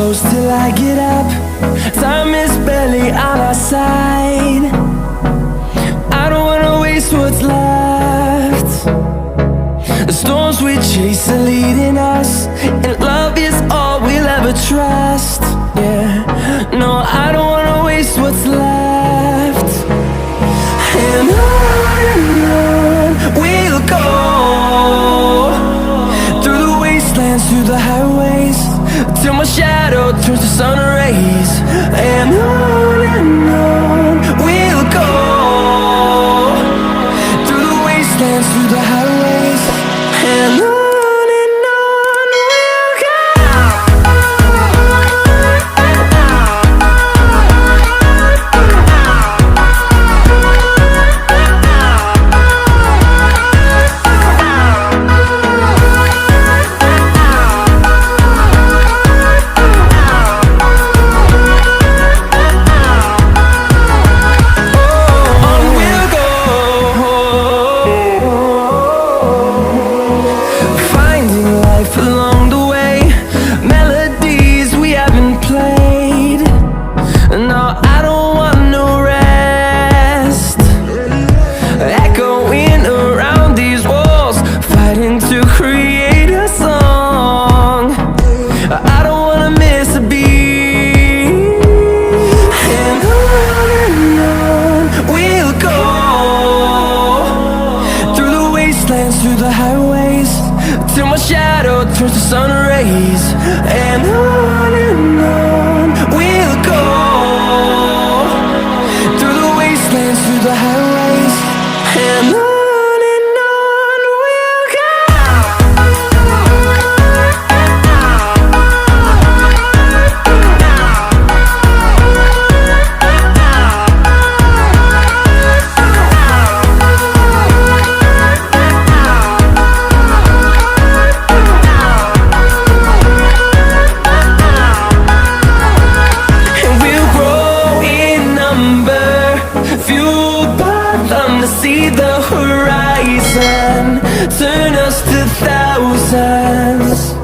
close till I get up. Time is barely on our side. I don't wanna waste what's left. The storms we chase are leading us, and love is all we'll ever trust. Yeah, no, I don't wanna waste what's left. And on we'll go, through the wastelands, through the highways, till my shadow turns to sun rays. And on we'll go, through the wastelands, through the highways, and on. Along the way, melodies we haven't played. No, I don't want no rest. Echoing around these walls, fighting to create a song. I don't wanna miss a beat. And on we'll go, through the wastelands, through the highways, till my shadow turns to sun rays. And on we'll go, through the wastelands, through the highways, and on we'll go. See the horizon, turn us to thousands.